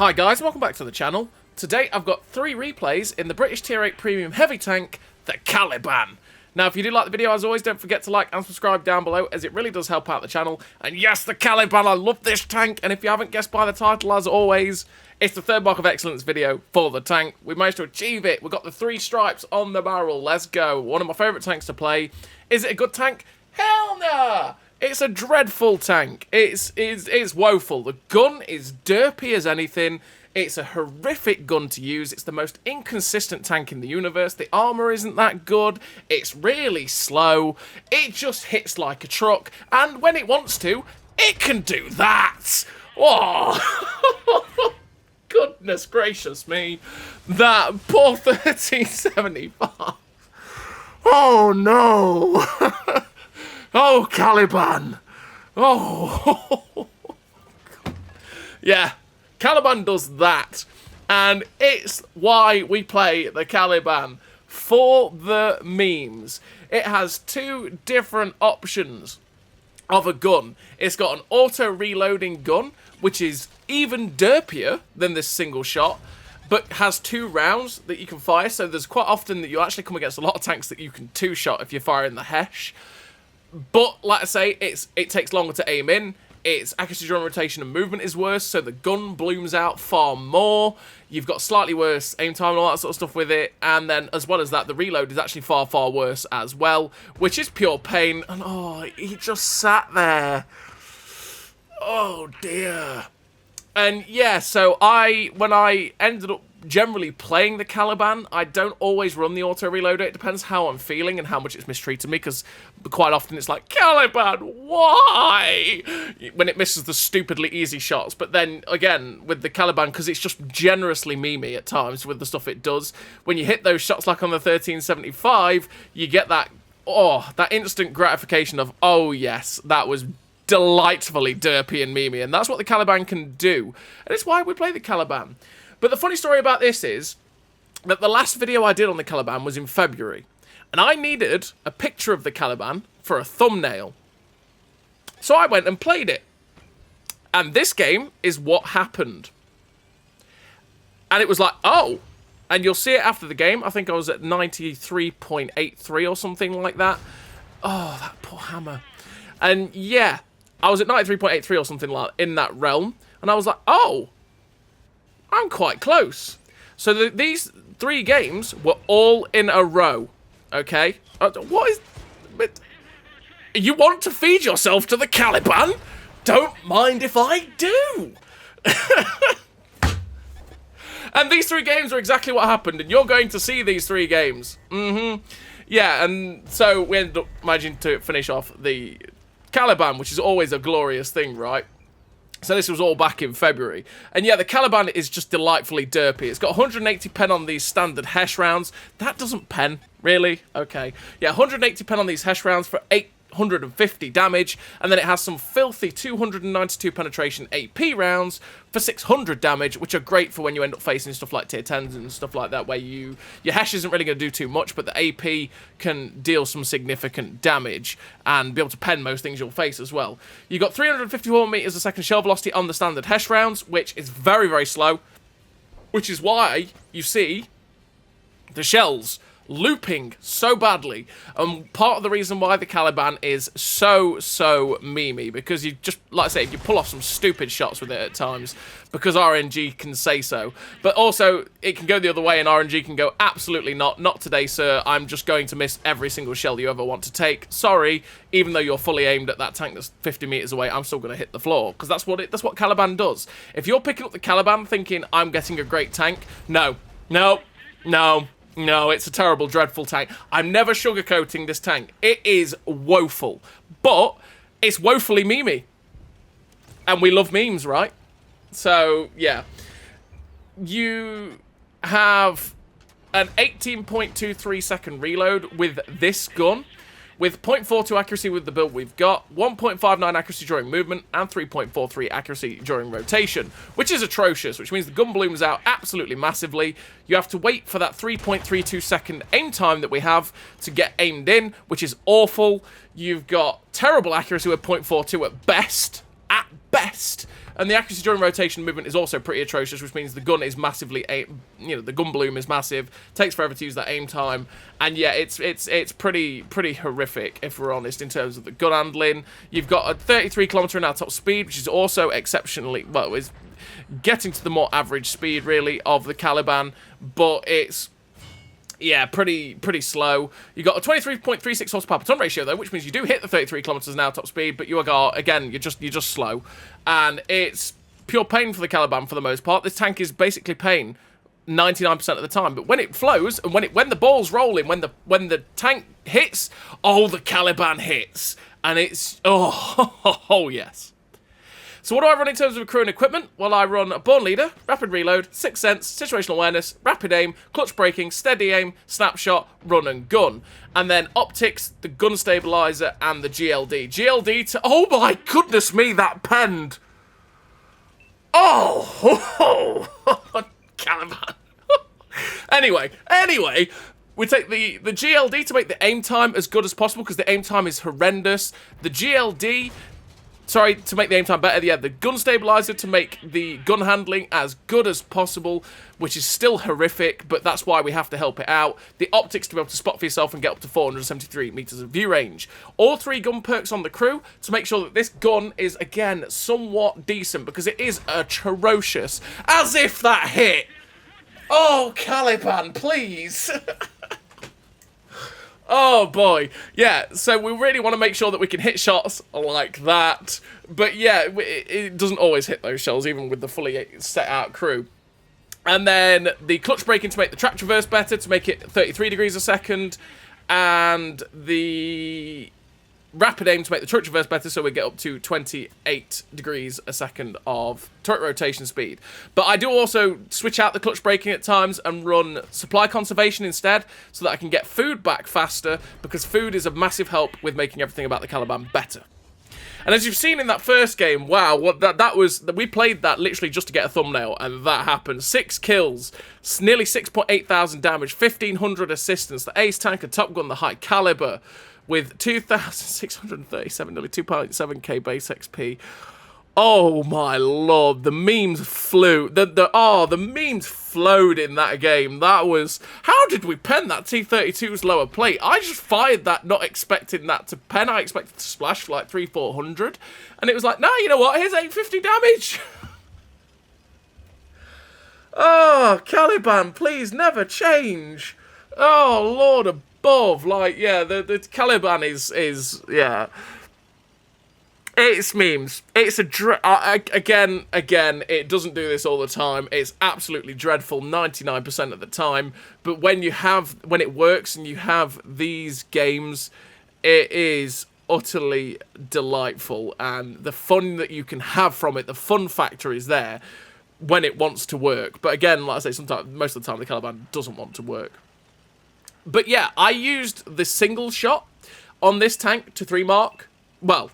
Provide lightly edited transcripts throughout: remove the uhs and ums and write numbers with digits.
Hi guys, welcome back to the channel. Today I've got 3 replays in the British Tier 8 Premium Heavy Tank, the Caliban. Now if you do like the video, as always, don't forget to like and subscribe down below, as it really does help out the channel. And yes, the Caliban, I love this tank, and if you haven't guessed by the title, as always, it's the third Mark of Excellence video for the tank. We managed to achieve it. We've got the 3 stripes on the barrel. Let's go. One of my favourite tanks to play. Is it a good tank? Hell nah! It's a dreadful tank. It's woeful. The gun is derpy as anything. It's a horrific gun to use. It's the most inconsistent tank in the universe. The armour isn't that good. It's really slow. It just hits like a truck. And when it wants to, it can do that. Oh, goodness gracious me. That poor 1375. Oh, no. Oh, Caliban. Oh. Yeah. Caliban does that, and it's why we play the Caliban, for the memes. It has 2 different options of a gun. It's got an auto-reloading gun, which is even derpier than this single shot, but has 2 rounds that you can fire, so there's quite often that you actually come against a lot of tanks that you can 2-shot if you're firing the Hesh. But, like I say, it takes longer to aim in. Its accuracy during rotation and movement is worse, so the gun blooms out far more. You've got slightly worse aim time and all that sort of stuff with it. And then, as well as that, the reload is actually far, far worse as well, which is pure pain. And, oh, he just sat there. Oh, dear. And, yeah, so when I ended up generally playing the Caliban, I don't always run the auto-reloader. It depends how I'm feeling and how much it's mistreated me, because quite often it's like, Caliban, why? When it misses the stupidly easy shots. But then, again, with the Caliban, because it's just generously memey at times with the stuff it does, when you hit those shots like on the 1375, you get that, that instant gratification of, oh yes, that was delightfully derpy and memey, and that's what the Caliban can do. And it's why we play the Caliban. But the funny story about this is that the last video I did on the Caliban was in February, and I needed a picture of the Caliban for a thumbnail. So I went and played it. And this game is what happened. And it was like, oh, and you'll see it after the game. I think I was at 93.83 or something like that. Oh, that poor hammer. And yeah, I was at 93.83 or something like in that realm, and I was like, oh, I'm quite close. So these 3 games were all in a row, okay? What is... But you want to feed yourself to the Caliban? Don't mind if I do. And these 3 games are exactly what happened, and you're going to see these 3 games. Yeah, and so we ended up managing to finish off the Caliban, which is always a glorious thing, right? So this was all back in February. And yeah, the Caliban is just delightfully derpy. It's got 180 pen on these standard Hesh rounds. That doesn't pen, really? Okay. Yeah, 180 pen on these Hesh rounds for 850 damage. And then it has some filthy 292 penetration AP rounds for 600 damage, which are great for when you end up facing stuff like tier 10s and stuff like that, where your Hesh isn't really going to do too much, but the AP can deal some significant damage and be able to pen most things you'll face as well. You've got 354 meters a second shell velocity on the standard Hesh rounds, which is very, very slow, which is why you see the shells looping so badly, and part of the reason why the Caliban is so memey, because you just, like I say, you pull off some stupid shots with it at times, because RNG can say so, but also it can go the other way, and RNG can go, absolutely not today, sir, I'm just going to miss every single shell you ever want to take, sorry, even though you're fully aimed at that tank that's 50 meters away, I'm still going to hit the floor, because that's what Caliban does. If you're picking up the Caliban thinking, I'm getting a great tank, no, it's a terrible, dreadful tank. I'm never sugarcoating this tank. It is woeful. But it's woefully memey. And we love memes, right? So, yeah. You have an 18.23 second reload with this gun, with 0.42 accuracy with the build we've got, 1.59 accuracy during movement, and 3.43 accuracy during rotation, which is atrocious, which means the gun blooms out absolutely massively. You have to wait for that 3.32 second aim time that we have to get aimed in, which is awful. You've got terrible accuracy with 0.42 at best, And the accuracy during rotation movement is also pretty atrocious, which means the gun is massively the gun bloom is massive, takes forever to use that aim time, and yeah, it's pretty horrific, if we're honest, in terms of the gun handling. You've got a 33 km/h top speed, which is also exceptionally, well, is getting to the more average speed, really, of the Caliban, but it's, yeah, pretty slow. You got a 23.36 horsepower per ton ratio, though, which means you do hit the 33 km/h top speed, but you are, again, you're just slow. And it's pure pain for the Caliban for the most part. This tank is basically pain 99% of the time. But when it flows, and when the ball's rolling, when the tank hits, oh, the Caliban hits. And it's, oh yes. So what do I run in terms of crew and equipment? Well, I run a Born Leader, Rapid Reload, Sixth Sense, Situational Awareness, Rapid Aim, Clutch Braking, Steady Aim, Snapshot, Run and Gun. And then Optics, the Gun Stabilizer, and the GLD. GLD to... Oh my goodness me, that penned! Oh! Caliban. Anyway, we take the GLD to make the aim time as good as possible, because the aim time is horrendous. The GLD... Sorry, to make the aim time better, yeah, the gun stabilizer to make the gun handling as good as possible, which is still horrific, but that's why we have to help it out. The optics to be able to spot for yourself and get up to 473 meters of view range. All 3 gun perks on the crew to make sure that this gun is, again, somewhat decent, because it is atrocious. As if that hit! Oh, Caliban, please! Oh boy, yeah, so we really want to make sure that we can hit shots like that, but yeah, it doesn't always hit those shells, even with the fully set out crew. And then the clutch braking to make the track traverse better, to make it 33 degrees a second, and the rapid aim to make the turret traverse better, so we get up to 28 degrees a second of turret rotation speed. But I do also switch out the clutch braking at times and run supply conservation instead, so that I can get food back faster, because food is a massive help with making everything about the Caliban better. And as you've seen in that first game, wow, what that was, we played that literally just to get a thumbnail, and that happened. 6 kills, nearly 6.8 thousand damage, 1,500 assistance, the ace tank, a top gun, the high caliber, with 2,637, nearly 2.7k base XP. Oh my lord, the memes flew. The memes flowed in that game. That was... How did we pen that T-32's lower plate? I just fired that not expecting that to pen. I expected to splash for like 300-400. And it was like, nah, you know what? Here's 850 damage. Oh, Caliban, please never change. Oh, Lord above. Like, yeah, the Caliban is yeah... It's memes. It's again, it doesn't do this all the time. It's absolutely dreadful 99% of the time. But when it works and you have these games, it is utterly delightful. And the fun that you can have from it, the fun factor is there when it wants to work. But again, like I say, most of the time the Caliban doesn't want to work. But yeah, I used the single shot on this tank to 3-mark. Well,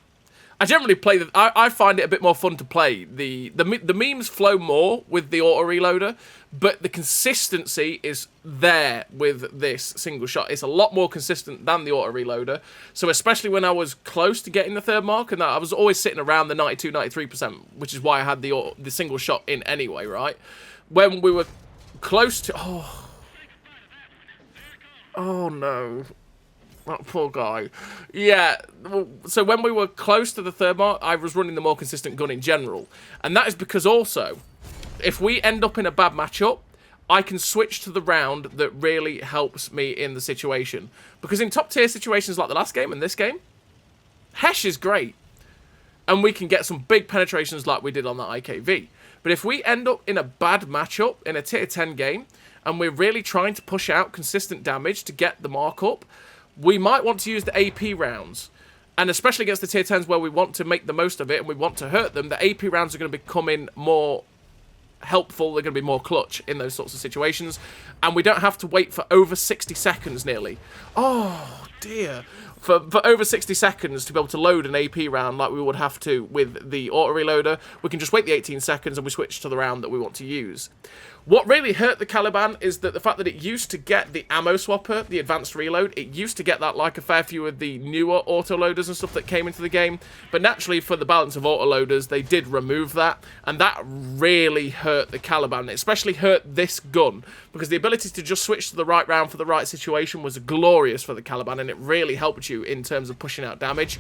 I generally play I find it a bit more fun to play. The memes flow more with the auto reloader, but the consistency is there with this single shot. It's a lot more consistent than the auto reloader. So especially when I was close to getting the 3rd mark, and I was always sitting around the 92-93%, which is why I had the single shot in anyway, right? When we were close to... Oh no. That poor guy. Yeah, so when we were close to the 3rd mark, I was running the more consistent gun in general. And that is because also, if we end up in a bad matchup, I can switch to the round that really helps me in the situation. Because in top tier situations like the last game and this game, Hesh is great. And we can get some big penetrations like we did on that IKV. But if we end up in a bad matchup in a tier 10 game, and we're really trying to push out consistent damage to get the mark up, we might want to use the AP rounds. And especially against the tier 10s where we want to make the most of it and we want to hurt them, the AP rounds are going to be becoming more helpful. They're going to be more clutch in those sorts of situations. And we don't have to wait for over 60 seconds nearly. Oh, dear. for over 60 seconds to be able to load an AP round like we would have to with the auto reloader. We can just wait the 18 seconds and we switch to the round that we want to use. What really hurt the Caliban is that the fact that it used to get the ammo swapper, the advanced reload, it used to get that like a fair few of the newer autoloaders and stuff that came into the game, but naturally for the balance of autoloaders, they did remove that, and that really hurt the Caliban. It especially hurt this gun, because the ability to just switch to the right round for the right situation was glorious for the Caliban, and it really helped you in terms of pushing out damage,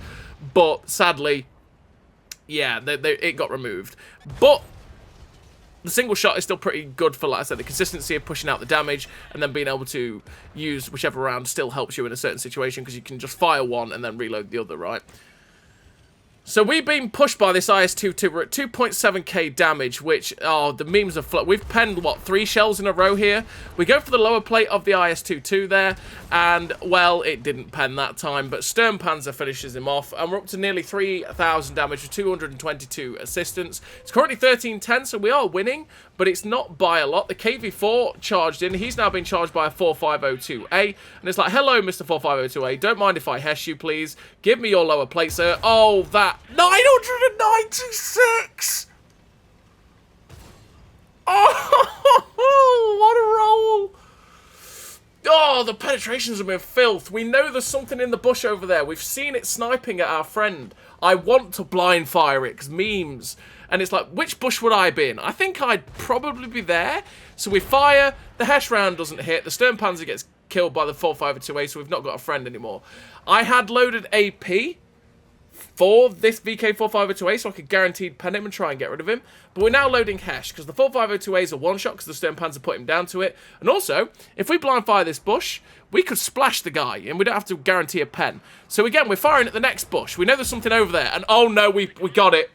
but sadly, yeah, it got removed. But the single shot is still pretty good for, like I said, the consistency of pushing out the damage and then being able to use whichever round still helps you in a certain situation because you can just fire one and then reload the other, right? So we've been pushed by this IS-22. We're at 2.7k damage, which, oh, the memes are we've penned, what, 3 shells in a row here? We go for the lower plate of the IS-22 there, and, well, it didn't pen that time, but Sturmpanzer finishes him off, and we're up to nearly 3,000 damage with 222 assistance. It's currently 13-10, so we are winning, but it's not by a lot. The KV-4 charged in. He's now been charged by a 4502A, and it's like, hello, Mr. 4502A, don't mind if I hesh you, please. Give me your lower plate, sir. Oh, that 996! Oh, what a roll! Oh, the penetrations have been filth. We know there's something in the bush over there. We've seen it sniping at our friend. I want to blind fire it, because memes. And it's like, which bush would I be in? I think I'd probably be there. So we fire, the Hesh round doesn't hit, the Sturmpanzer gets killed by the 452A, so we've not got a friend anymore. I had loaded AP for this VK4502A, so I could guaranteed pen him and try and get rid of him. But we're now loading Hesh, because the 4502A is a one-shot, because the Sturmpanzer put him down to it. And also, if we blind fire this bush, we could splash the guy, and we don't have to guarantee a pen. So again, we're firing at the next bush. We know there's something over there, and oh no, we got it.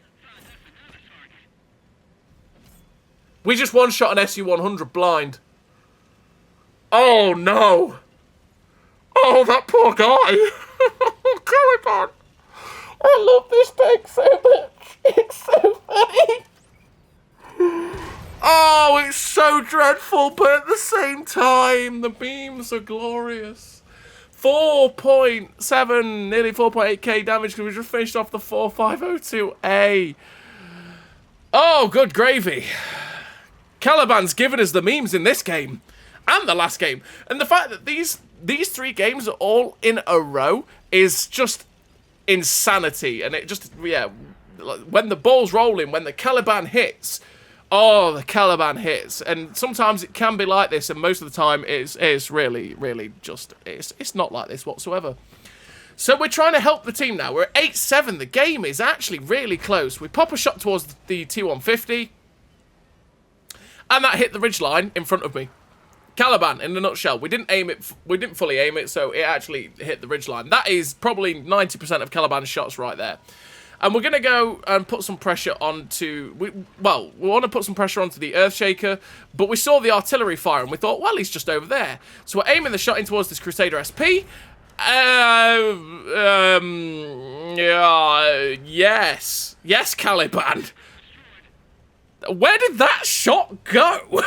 We just one-shot an SU-100 blind. Oh no. Oh, that poor guy. Caliban. I love this peg so much. It's so funny. Oh, it's so dreadful, but at the same time, the beams are glorious. 4.7, nearly 4.8k damage because we just finished off the 4502A. Oh, good gravy. Caliban's given us the memes in this game and the last game. And the fact that these 3 games are all in a row is just insanity. And it just, yeah, when the ball's rolling, when the Caliban hits, oh, the Caliban hits. And sometimes it can be like this, and most of the time it's really, really just, it's not like this whatsoever. So we're trying to help the team now. We're at 8-7. The game is actually really close. We pop a shot towards the T-150. And that hit the ridgeline in front of me. Caliban, in a nutshell. We didn't aim it. We didn't fully aim it, so it actually hit the ridgeline. That is probably 90% of Caliban's shots right there. And we're going to go and put some pressure onto... we want to put some pressure onto the Earthshaker, but we saw the artillery fire, and we thought, well, he's just over there. So we're aiming the shot in towards this Crusader SP. Yes. Yes, Caliban. Where did that shot go?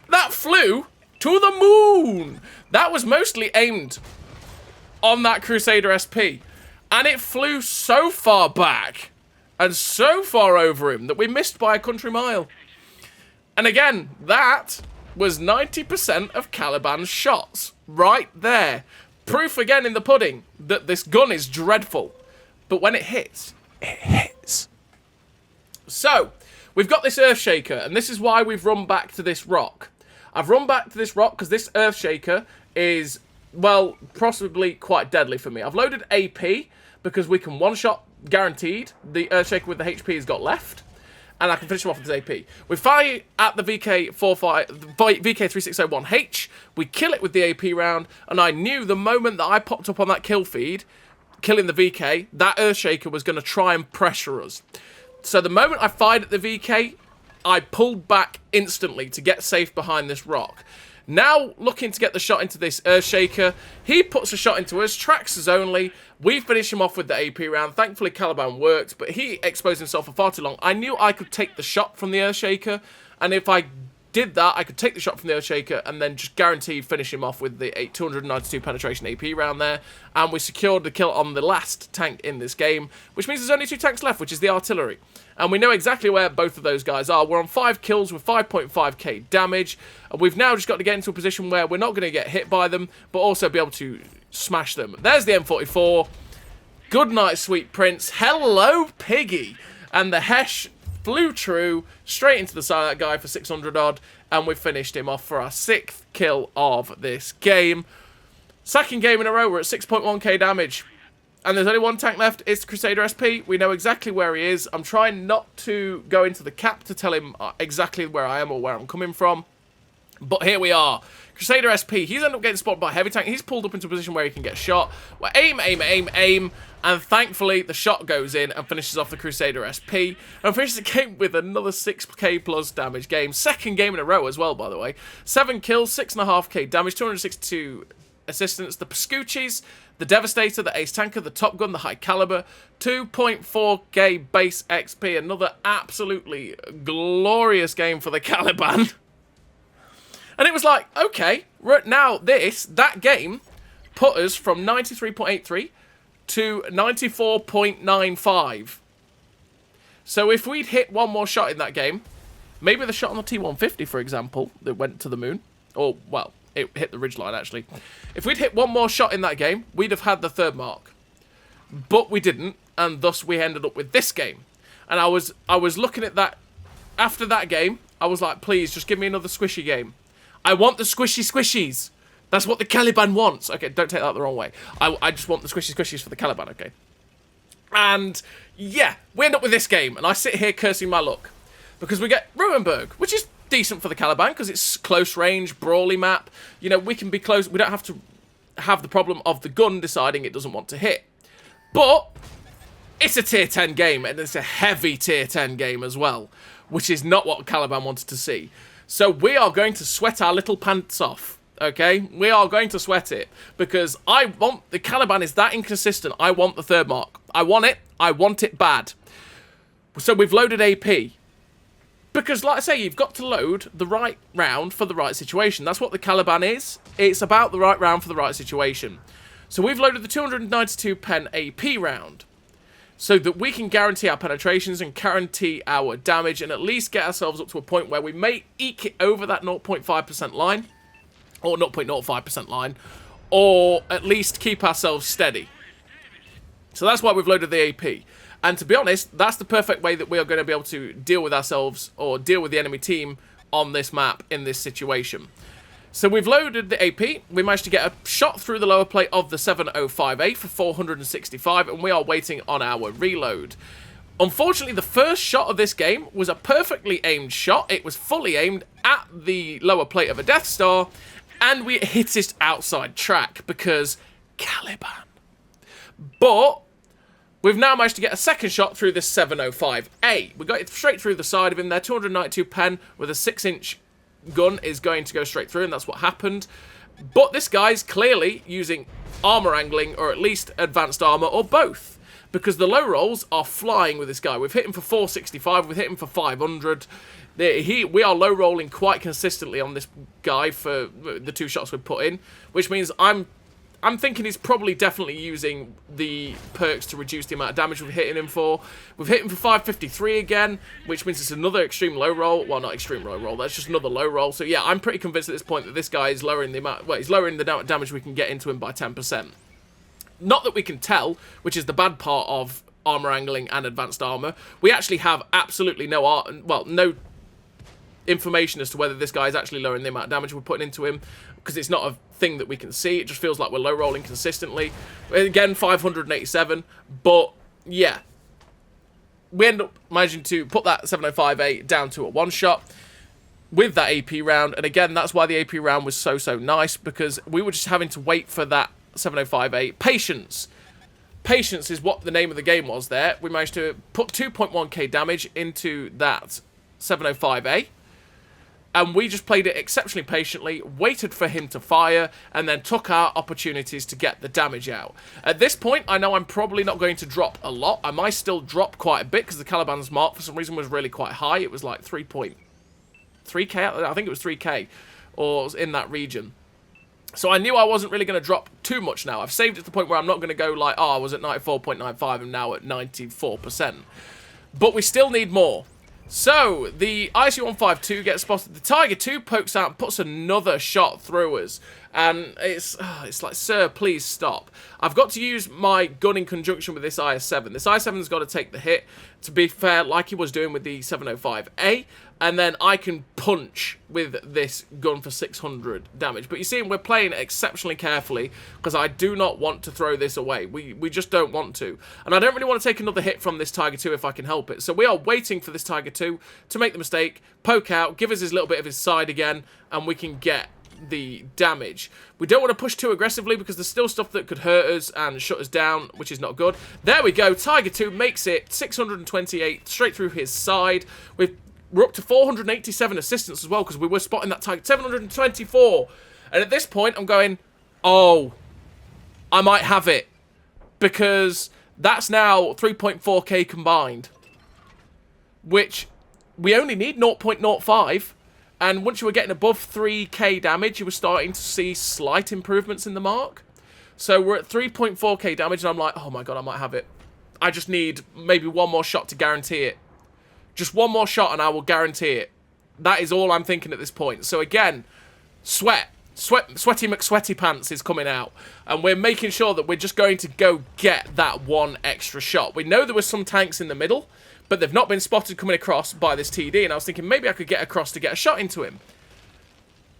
That flew to the moon. That was mostly aimed on that Crusader SP. And it flew so far back and so far over him that we missed by a country mile. And again, that was 90% of Caliban's shots. Right there. Proof again in the pudding that this gun is dreadful. But when it hits, it hits. So, we've got this Earthshaker, and this is why we've run back to this rock. I've run back to this rock because this Earthshaker is, well, possibly quite deadly for me. I've loaded AP because we can one-shot, guaranteed, the Earthshaker with the HP he's got left, and I can finish him off with his AP. We fire at the VK3601H, we kill it with the AP round, and I knew the moment that I popped up on that kill feed, killing the VK, that Earthshaker was going to try and pressure us. So the moment I fired at the VK, I pulled back instantly to get safe behind this rock. Now looking to get the shot into this Earthshaker, he puts a shot into us, tracks us only. We finish him off with the AP round. Thankfully Caliban worked, but he exposed himself for far too long. I knew I could take the shot from the Earthshaker, and if I did that, I could take the shot from the Earthshaker and then just guarantee finish him off with the 292 penetration AP round there. And we secured the kill on the last tank in this game, which means there's only 2 tanks left, which is the artillery. And we know exactly where both of those guys are. We're on 5 kills with 5.5k damage. And we've now just got to get into a position where we're not going to get hit by them, but also be able to smash them. There's the M44. Good night, sweet prince. Hello, piggy. And the Hesh flew true straight into the side of that guy for 600 odd, and we finished him off for our 6th kill of this game. Second game in a row, we're at 6.1k damage, and there's only 1 tank left. It's the Crusader SP. We know exactly where he is. I'm trying not to go into the cap to tell him exactly where I am or where I'm coming from, but here we are. Crusader SP, he's ended up getting spotted by a heavy tank. He's pulled up into a position where he can get shot. Well, aim, aim, aim, aim. And thankfully, the shot goes in and finishes off the Crusader SP. And finishes the game with another 6k plus damage game. Second game in a row as well, by the way. 7 kills, 6.5k damage, 262 assistance. The Pascucci's, the Devastator, the Ace Tanker, the Top Gun, the High Caliber. 2.4k base XP. Another absolutely glorious game for the Caliban. And it was like, okay, now that game put us from 93.83 to 94.95. So if we'd hit one more shot in that game, maybe the shot on the T-150, for example, that went to the moon, or, well, it hit the ridgeline, actually. If we'd hit one more shot in that game, we'd have had the 3rd mark. But we didn't, and thus we ended up with this game. And I was looking at that, after that game, I was like, please, just give me another squishy game. I want the squishy squishies. That's what the Caliban wants. Okay, don't take that the wrong way. I just want the squishy squishies for the Caliban, okay? And, yeah, we end up with this game, and I sit here cursing my luck. Because we get Ruinberg, which is decent for the Caliban, because it's close range, brawly map. You know, we can be close. We don't have to have the problem of the gun deciding it doesn't want to hit. But it's a tier 10 game, and it's a heavy tier 10 game as well, which is not what Caliban wanted to see. So we are going to sweat our little pants off, okay? We are going to sweat it, because the Caliban is that inconsistent. I want the 3rd mark. I want it bad. So we've loaded AP. Because, like I say, you've got to load the right round for the right situation. That's what the Caliban is. It's about the right round for the right situation. So we've loaded the 292 pen AP round, so that we can guarantee our penetrations and guarantee our damage and at least get ourselves up to a point where we may eke it over that 0.5% line, or 0.05% line, or at least keep ourselves steady. So that's why we've loaded the AP. And to be honest, that's the perfect way that we are going to be able to deal with ourselves, or deal with the enemy team on this map in this situation. So we've loaded the AP, we managed to get a shot through the lower plate of the 705A for 465, and we are waiting on our reload. Unfortunately, the first shot of this game was a perfectly aimed shot. It was fully aimed at the lower plate of a Death Star, and we hit it outside track, because Caliban. But we've now managed to get a second shot through this 705A. We got it straight through the side of him there, 292 pen with a 6-inch gun is going to go straight through, and that's what happened. But this guy's clearly using armor angling, or at least advanced armor, or both, because the low rolls are flying with this guy. We've hit him for 465, we've hit him for 500. We are low rolling quite consistently on this guy for the 2 shots we've put in, which means I'm thinking he's probably definitely using the perks to reduce the amount of damage we've hit him for. We've hit him for 553 again, which means it's another extreme low roll. Well, not extreme low roll, that's just another low roll. So yeah, I'm pretty convinced at this point that this guy is lowering the amount, well, he's lowering the damage we can get into him by 10%. Not that we can tell, which is the bad part of armor angling and advanced armor. We actually have absolutely no information as to whether this guy is actually lowering the amount of damage we're putting into him, because it's not a thing that we can see. It just feels like we're low rolling consistently. Again, 587, but yeah, we end up managing to put that 705A down to a 1-shot with that AP round. And again, that's why the AP round was so nice, because we were just having to wait for that 705A. Patience is what the name of the game was there. We managed to put 2.1k damage into that 705A. And we just played it exceptionally patiently, waited for him to fire, and then took our opportunities to get the damage out. At this point, I know I'm probably not going to drop a lot. I might still drop quite a bit, because the Caliban's mark, for some reason, was really quite high. It was like 3.3 3k? I think it was 3k, or was in that region. So I knew I wasn't really going to drop too much now. I've saved it to the point where I'm not going to go like, oh, I was at 94.95 and now at 94%. But we still need more. So, the IC-152 gets spotted. The Tiger 2 pokes out and puts another shot through us. And it's like, sir, please stop. I've got to use my gun in conjunction with this IS-7. This IS-7's got to take the hit, to be fair, like he was doing with the 705A. And then I can punch with this gun for 600 damage. But you see, we're playing exceptionally carefully because I do not want to throw this away. We just don't want to. And I don't really want to take another hit from this Tiger 2 if I can help it. So we are waiting for this Tiger 2 to make the mistake, poke out, give us his little bit of his side again, and we can get the damage. We don't want to push too aggressively because there's still stuff that could hurt us and shut us down, which is not good. There we go. Tiger 2 makes it 628 straight through his side. We're up to 487 assistance as well because we were spotting that Tiger. 724. And at this point, I'm going, oh, I might have it. Because that's now 3.4k combined. Which we only need 0.05. And once you were getting above 3k damage, you were starting to see slight improvements in the mark. So we're at 3.4k damage, and I'm like, oh my god, I might have it. I just need maybe one more shot to guarantee it. Just one more shot, and I will guarantee it. That is all I'm thinking at this point. So again, Sweaty McSweaty Pants is coming out. And we're making sure that we're just going to go get that one extra shot. We know there were some tanks in the middle, but they've not been spotted coming across by this TD, and I was thinking maybe I could get across to get a shot into him.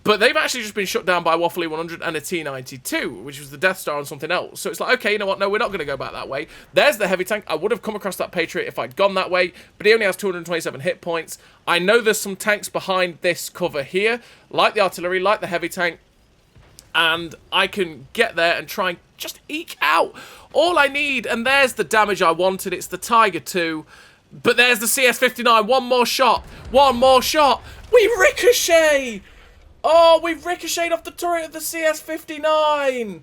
But they've actually just been shut down by Waffly 100 and a T92, which was the Death Star on something else. So it's like, okay, you know what? No, we're not going to go back that way. There's the heavy tank. I would have come across that Patriot if I'd gone that way, but he only has 227 hit points. I know there's some tanks behind this cover here, like the artillery, like the heavy tank, and I can get there and try and just eke out all I need. And there's the damage I wanted. It's the Tiger 2. But there's the CS-59. One more shot. One more shot. We ricochet. Oh, we've ricocheted off the turret of the CS-59. And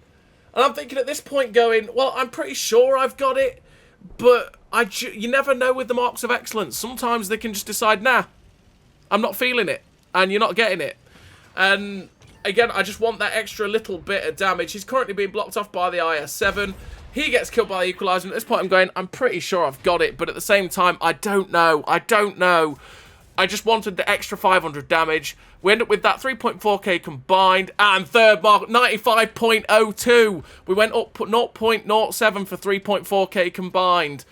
I'm thinking at this point going, well, I'm pretty sure I've got it. But you never know with the marks of excellence. Sometimes they can just decide, nah, I'm not feeling it. And you're not getting it. And again, I just want that extra little bit of damage. He's currently being blocked off by the IS-7. He gets killed by the Equalizer. And at this point, I'm going, I'm pretty sure I've got it. But at the same time, I don't know. I don't know. I just wanted the extra 500 damage. We end up with that 3.4k combined. And third mark, 95.02. We went up 0.07 for 3.4k combined.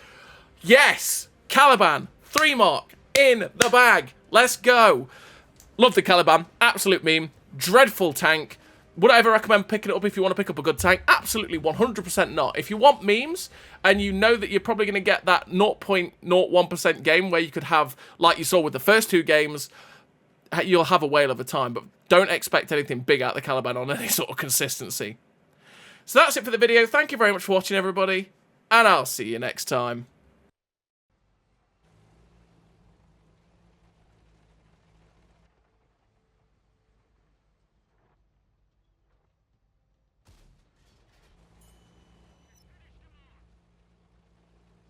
Yes! Caliban, 3 mark in the bag. Let's go. Love the Caliban. Absolute meme. Dreadful tank. Would I ever recommend picking it up if you want to pick up a good tank? Absolutely 100% not. If you want memes, and you know that you're probably going to get that 0.01% game where you could have, like you saw with the first 2 games, you'll have a whale of a time. But don't expect anything big out of the Caliban on any sort of consistency. So that's it for the video. Thank you very much for watching, everybody. And I'll see you next time.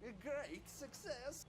A great success.